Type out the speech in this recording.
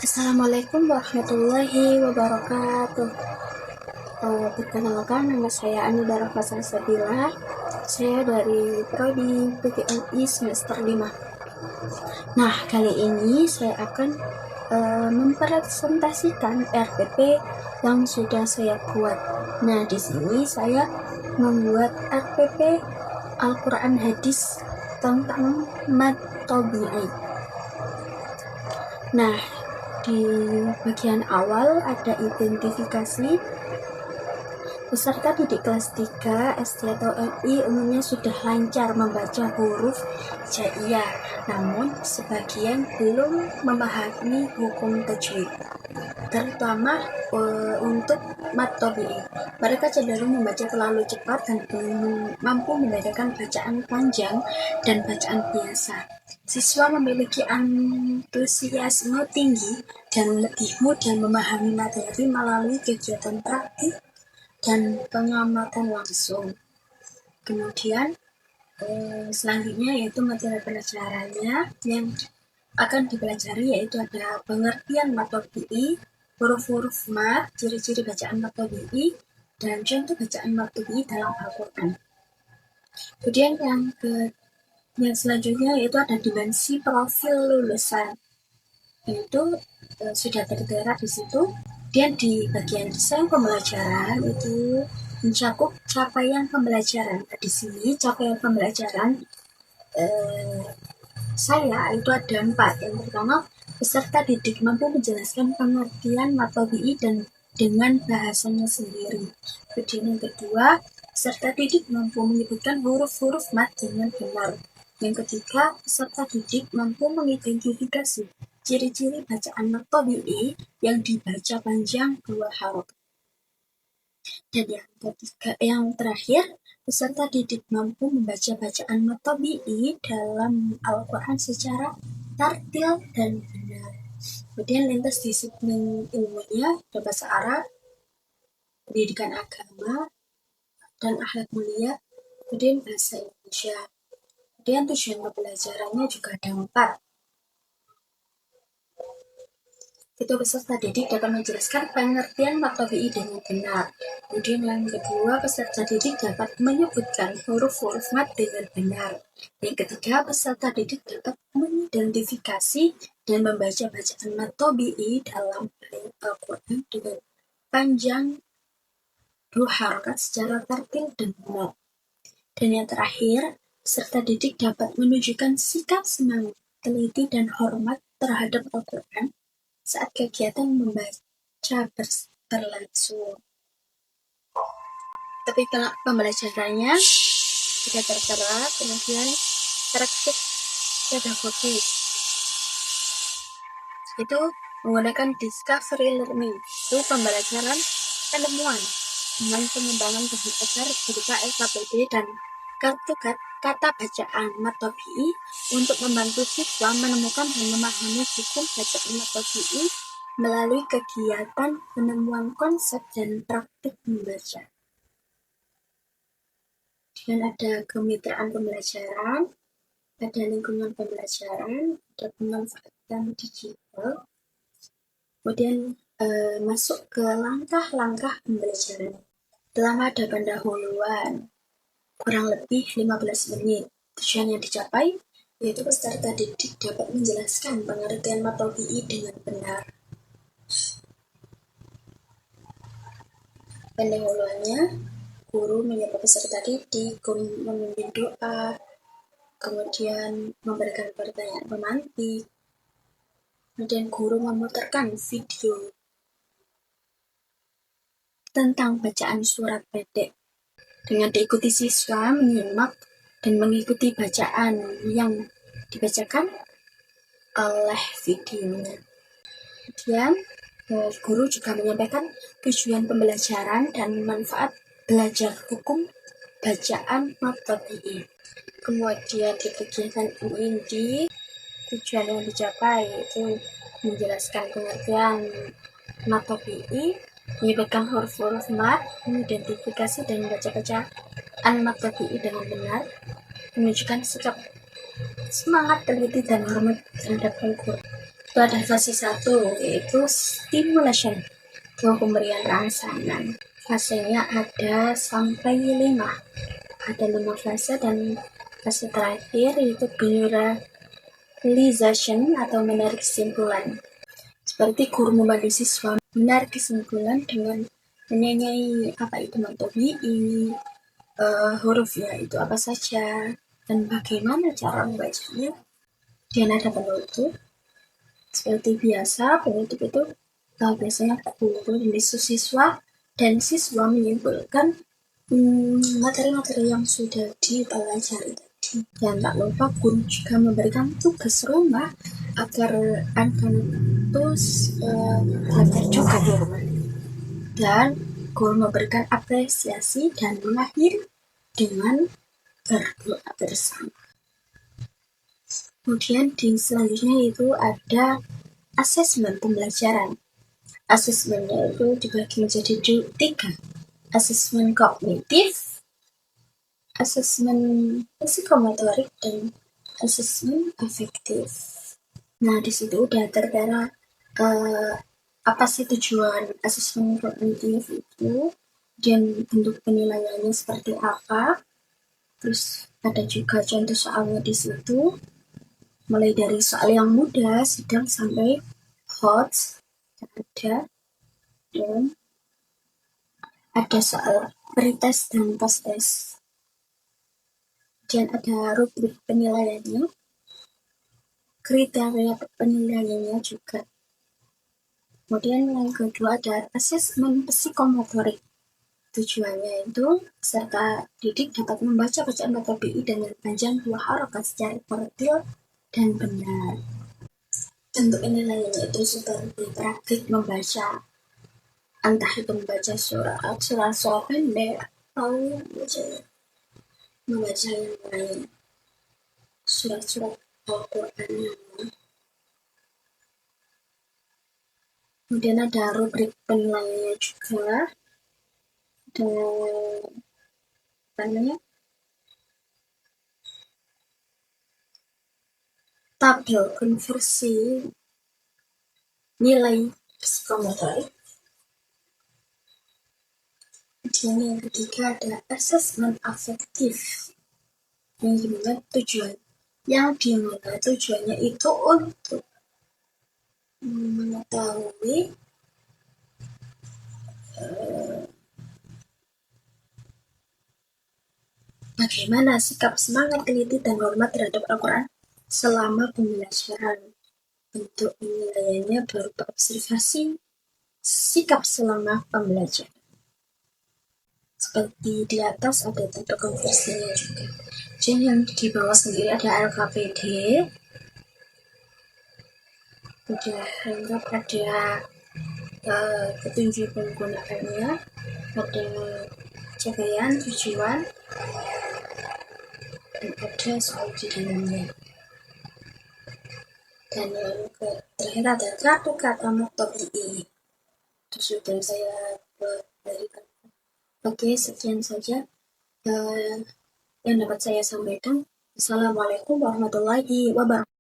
Assalamualaikum warahmatullahi wabarakatuh. Perkenalkan, nama saya Anida Rafasa Sabila. Saya dari Prodi PTNI semester 5. Nah, kali ini saya akan mempresentasikan RPP yang sudah saya buat. Nah, di sini saya membuat RPP Al-Quran Hadis tentang mad tabi'i. Nah, di bagian awal ada identifikasi. Peserta didik kelas 3 SD atau MI umumnya sudah lancar membaca huruf hijaiyah, namun sebagian belum memahami hukum tajwid, terutama untuk mad tabi'i. Mereka cenderung membaca terlalu cepat dan belum mampu membedakan bacaan panjang dan bacaan biasa. Siswa memiliki antusiasme tinggi dan lebih mudah memahami materi melalui kegiatan praktik dan pengamatan langsung. Kemudian selanjutnya yaitu materi pelajarannya yang akan dipelajari, yaitu ada pengertian mad tabi'i, huruf-huruf mad, ciri-ciri bacaan mad tabi'i, dan contoh bacaan mad tabi'i dalam Al-Quran. Kemudian yang selanjutnya yaitu ada dimensi profil lulusan. Itu sudah tertera di situ. Dan di bagian desain pembelajaran itu mencakup capaian pembelajaran. Nah, di sini capaian pembelajaran saya itu ada 4. Yang pertama, peserta didik mampu menjelaskan pengertian mad tabi'i dan dengan bahasanya sendiri. Kemudian yang kedua, peserta didik mampu menyebutkan huruf-huruf mad dengan benar. Yang ketiga, peserta didik mampu mengidentifikasi ciri-ciri bacaan mad tabi'i yang dibaca panjang 2 huruf. Dan yang terakhir, peserta didik mampu membaca bacaan mad tabi'i dalam Al-Quran secara tartil dan benar. Kemudian lintas disiplin ilmunya ada bahasa Arab, pendidikan agama, dan akhlak mulia, kemudian bahasa Indonesia. Kemudian tujuan pembelajarannya juga ada 4. Itu peserta didik dapat menjelaskan pengertian mad tabi'i dengan benar. Kemudian yang kedua, peserta didik dapat menyebutkan huruf-huruf mad dengan benar. Yang ketiga, peserta didik dapat mengidentifikasi dan membaca bacaan mad tabi'i dalam ayat Al-Quran dengan panjang 2 harakat secara tartil dan benar. Dan yang terakhir, peserta didik dapat menunjukkan sikap semangat, teliti, dan hormat terhadap Al-Quran saat kegiatan membaca berlangsung. Tapi pembelajarannya sudah tertera. Kemudian praktik pedagogis itu menggunakan discovery learning, itu pembelajaran penemuan dengan pengembangan bahan ajar berupa LKPD dan kartu kata bacaan mad tabi'i untuk membantu siswa menemukan dan memahami hukum bacaan mad tabi'i melalui kegiatan penemuan konsep dan praktik membaca. Dan ada kemitraan pembelajaran, ada lingkungan pembelajaran, ada pemanfaatan digital. Kemudian masuk ke langkah-langkah pembelajaran. Pertama ada pendahuluan, kurang lebih 15 menit. Tujuan yang dicapai yaitu peserta didik dapat menjelaskan pengertian mad tabi'i dengan benar. Pendahuluannya, guru menyapa peserta didik, memimpin doa, kemudian memberikan pertanyaan pemantik, kemudian guru memutarkan video tentang bacaan surat pendek dengan diikuti siswa menyimak dan mengikuti bacaan yang dibacakan oleh videonya. Kemudian guru juga menyampaikan tujuan pembelajaran dan manfaat belajar hukum bacaan mad tabi'i. Kemudian di kegiatan ini tujuan yang dicapai itu menjelaskan pengertian mad tabi'i, menyebutkan huruf-huruf mad, mengidentifikasi dan membaca bacaan mad tabi'i dengan benar, menunjukkan sikap semangat, teliti, dan hormat terhadap Al-Quran. Itu ada fase 1, yaitu stimulation atau pemberian rangsangan. Fasenya ada sampai 5. Ada 5 fase, dan fase terakhir yaitu generalization atau menarik kesimpulan. Seperti guru membantu siswa menarik kesimpulan dengan menanyai apa itu metode hurufnya itu apa saja dan bagaimana cara membacanya. Dan ada penutup. Seperti biasa, penutup itu biasanya guru dan siswa, dan siswa menyimpulkan materi-materi yang sudah dipelajari tadi. Dan tak lupa guru juga memberikan tugas rumah agar anak-anak terus belajar juga di rumah. Dan guru memberikan apresiasi dan mengakhiri dengan berdoa bersama. Kemudian di selanjutnya itu ada asesmen pembelajaran. Asesmennya itu dibagi menjadi 3. Asesmen kognitif, asesmen psikomotorik, dan asesmen afektif. Nah, di situ udah tertera apa sih tujuan asesmen kognitif itu, dan bentuk penilaiannya seperti apa. Terus ada juga contoh soalnya di situ, mulai dari soal yang mudah, sedang, sampai hot, dan ada soal pre-test dan post-test. Dan ada rubrik penilaiannya, kriteria penilaiannya juga. Kemudian yang kedua ada asesmen psikomotorik. Tujuannya itu peserta didik dapat membaca bacaan kata BI dengan panjang 2 harokat secara tertil dan benar. Bentuk penilaiannya itu seperti praktik membaca, entah itu membaca surat pendek atau membaca yang lain, surat-surat Al-Quran. Kemudian ada rubrik penilaiannya juga, dan tabel konversi nilai psikomotorik. Kemudian yang ketiga ada asesmen afektif, yang dimana tujuannya itu untuk mengetahui bagaimana sikap semangat, teliti, dan hormat terhadap Al-Quran selama pembelajaran. Bentuk penilaiannya berupa observasi sikap selama pembelajaran. Seperti di atas ada bentuk konversinya juga. Dan yang di bawah sendiri ada LKPD. Udah lengkap, ada petunjuk penggunaannya, ada capaian, tujuan, dan ada soal di dalamnya. Dan yang terakhir ada kartu kata metode. Itu sudah saya berikan. Oke, sekian saja yang dapat saya sampaikan. Assalamualaikum warahmatullahi wabarakatuh.